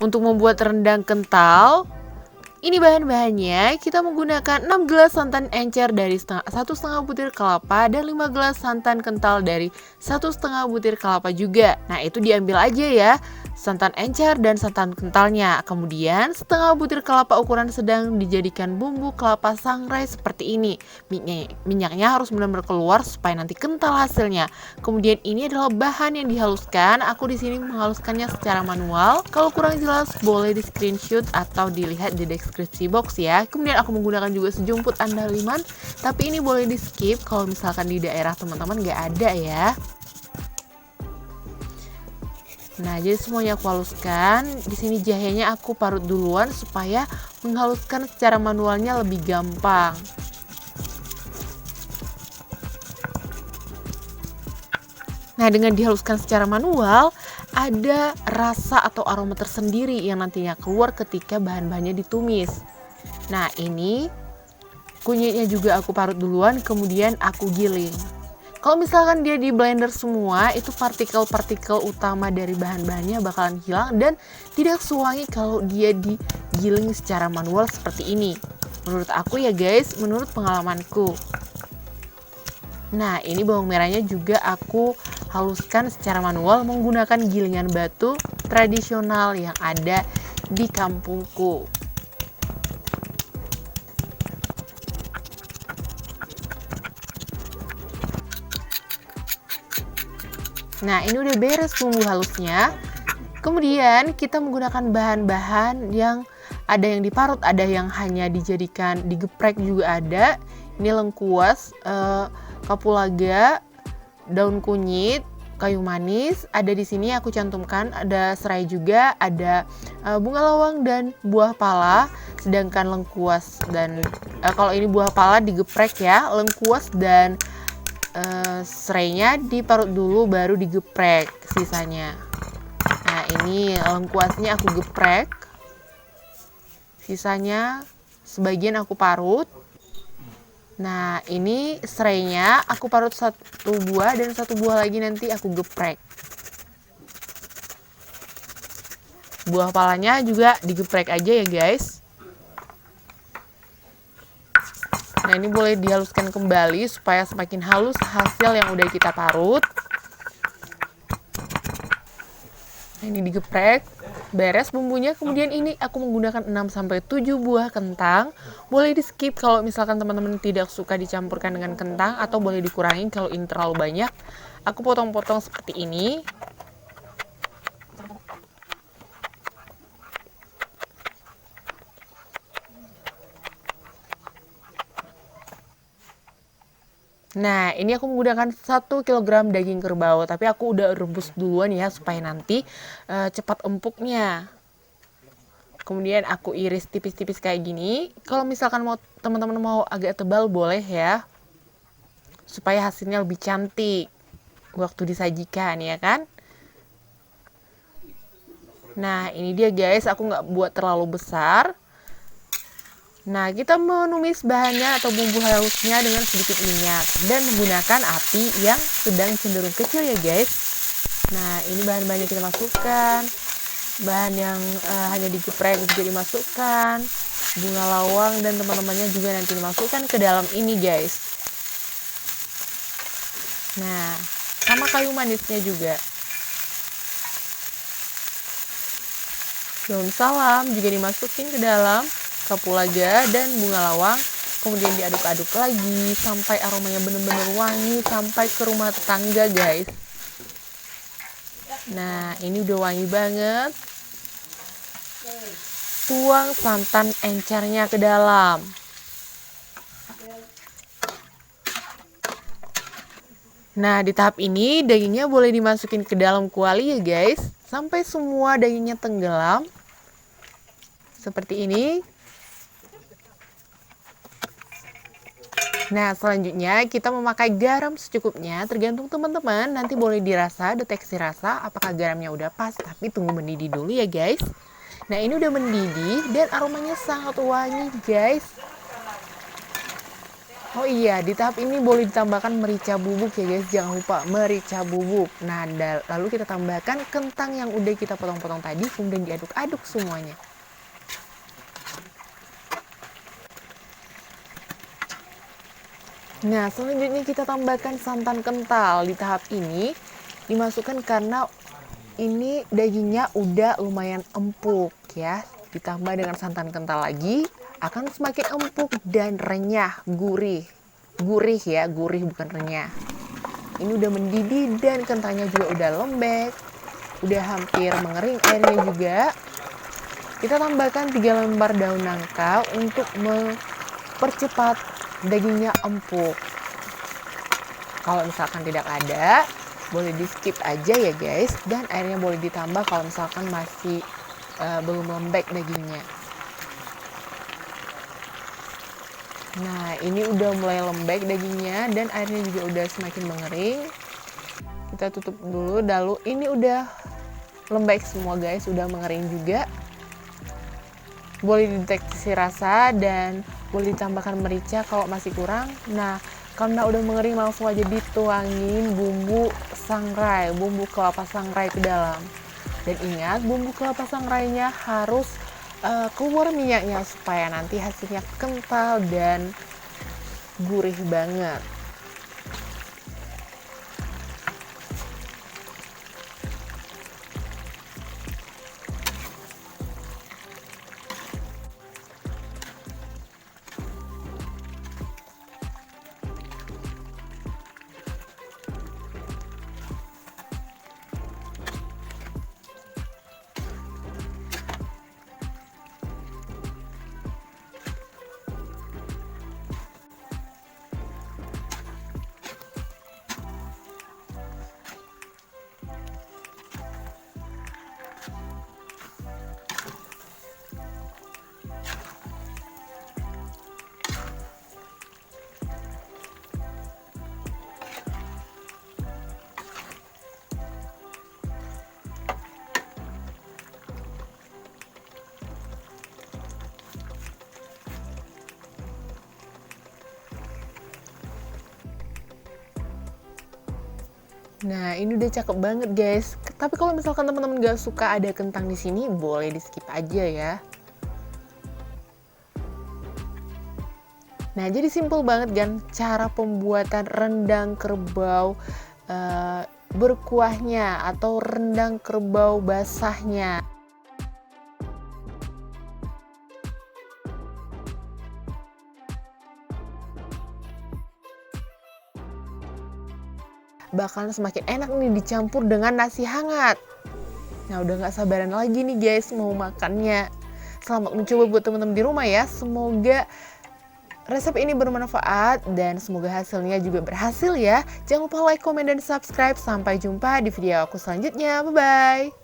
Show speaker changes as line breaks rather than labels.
Untuk membuat rendang kental, ini bahan-bahannya. Kita menggunakan 6 gelas santan encer dari 1,5 butir kelapa dan 5 gelas santan kental dari 1,5 butir kelapa juga. Nah, itu diambil aja ya, santan encer dan santan kentalnya. Kemudian setengah butir kelapa ukuran sedang dijadikan bumbu kelapa sangrai seperti ini. Minyaknya harus benar-benar keluar supaya nanti kental hasilnya. Kemudian ini adalah bahan yang dihaluskan. Aku di sini menghaluskannya secara manual. Kalau kurang jelas boleh di screenshot atau dilihat di deskripsi box ya. Kemudian aku menggunakan juga sejumput andaliman, tapi ini boleh di skip kalau misalkan di daerah teman-teman nggak ada ya. Nah, jadi semuanya aku haluskan. Di sini jahenya aku parut duluan supaya menghaluskan secara manualnya lebih gampang. Nah, dengan dihaluskan secara manual, ada rasa atau aroma tersendiri yang nantinya keluar ketika bahan-bahannya ditumis. Nah, ini kunyitnya juga aku parut duluan, kemudian aku giling. Kalau misalkan dia di blender semua, itu partikel-partikel utama dari bahan-bahannya bakalan hilang dan tidak sewangi kalau dia digiling secara manual seperti ini. Menurut aku ya guys, menurut pengalamanku. Nah, ini bawang merahnya juga aku haluskan secara manual menggunakan gilingan batu tradisional yang ada di kampungku. Nah, ini udah beres bumbu halusnya. Kemudian kita menggunakan bahan-bahan yang ada yang diparut, ada yang hanya dijadikan digeprek juga ada. Ini lengkuas, kapulaga, daun kunyit, kayu manis. Ada di sini aku cantumkan, ada serai juga, ada bunga lawang dan buah pala. Sedangkan lengkuas dan kalau ini buah pala digeprek ya, lengkuas dan serainya diparut dulu baru digeprek sisanya. Nah, ini lengkuasnya aku geprek, sisanya sebagian aku parut. Nah, ini serainya aku parut 1 buah dan 1 buah lagi nanti aku geprek. Buah palanya juga digeprek aja ya guys. Nah, ini boleh dihaluskan kembali supaya semakin halus hasil yang udah kita parut. Nah, ini digeprek, beres bumbunya. Kemudian ini aku menggunakan 6-7 buah kentang. Boleh di skip kalau misalkan teman-teman tidak suka dicampurkan dengan kentang, atau boleh dikurangi kalau ini terlalu banyak. Aku potong-potong seperti ini. Nah, ini aku menggunakan 1 kg daging kerbau, tapi aku udah rebus duluan ya supaya nanti cepat empuknya. Kemudian aku iris tipis-tipis kayak gini. Kalau misalkan teman-teman mau agak tebal boleh ya, supaya hasilnya lebih cantik waktu disajikan ya kan. Nah, ini dia guys, aku nggak buat terlalu besar. Nah, kita menumis bahannya atau bumbu halusnya dengan sedikit minyak dan menggunakan api yang sedang cenderung kecil ya guys. Nah, ini bahan-bahannya kita masukkan. Bahan yang hanya digeprek juga dimasukkan. Bunga lawang dan teman-temannya juga nanti dimasukkan ke dalam ini guys. Nah, sama kayu manisnya juga. Daun salam juga dimasukin ke dalam, kapulaga dan bunga lawang. Kemudian diaduk-aduk lagi sampai aromanya benar-benar wangi sampai ke rumah tetangga guys. Nah, ini udah wangi banget. Tuang santan encernya ke dalam. Nah, di tahap ini dagingnya boleh dimasukin ke dalam kuali ya guys, sampai semua dagingnya tenggelam. Seperti ini. Nah, selanjutnya kita memakai garam secukupnya, tergantung teman-teman. Nanti boleh dirasa, deteksi rasa apakah garamnya udah pas, tapi tunggu mendidih dulu ya guys. Nah, ini udah mendidih dan aromanya sangat wangi guys. Oh iya, di tahap ini boleh ditambahkan merica bubuk ya guys, jangan lupa merica bubuk. Nah, lalu kita tambahkan kentang yang udah kita potong-potong tadi, kemudian diaduk-aduk semuanya. Nah, selanjutnya kita tambahkan santan kental. Di tahap ini dimasukkan karena ini dagingnya udah lumayan empuk ya. Ditambah dengan santan kental lagi akan semakin empuk dan renyah, gurih. Gurih ya, gurih bukan renyah. Ini udah mendidih dan kentangnya juga udah lembek. Udah hampir mengering airnya juga. Kita tambahkan 3 lembar daun nangka untuk mempercepat dagingnya empuk. Kalau misalkan tidak ada, boleh di skip aja ya guys, dan airnya boleh ditambah kalau misalkan masih belum lembek dagingnya. Nah, ini udah mulai lembek dagingnya dan airnya juga udah semakin mengering. Kita tutup dulu, lalu ini udah lembek semua guys, udah mengering juga. Boleh dideteksi rasa dan boleh ditambahkan merica kalau masih kurang. Nah, karena udah mengering langsung aja dituangin bumbu sangrai, bumbu kelapa sangrai ke dalam. Dan ingat, bumbu kelapa sangrainya harus keluar minyaknya supaya nanti hasilnya kental dan gurih banget. Nah, ini udah cakep banget guys. Tapi kalau misalkan teman-teman gak suka ada kentang di sini, boleh di skip aja ya. Nah, jadi simple banget kan cara pembuatan rendang kerbau berkuahnya atau rendang kerbau basahnya. Bakalan semakin enak nih dicampur dengan nasi hangat. Nah, udah gak sabaran lagi nih guys mau makannya. Selamat mencoba buat teman-teman di rumah ya. Semoga resep ini bermanfaat dan semoga hasilnya juga berhasil ya. Jangan lupa like, komen, dan subscribe. Sampai jumpa di video aku selanjutnya. Bye-bye.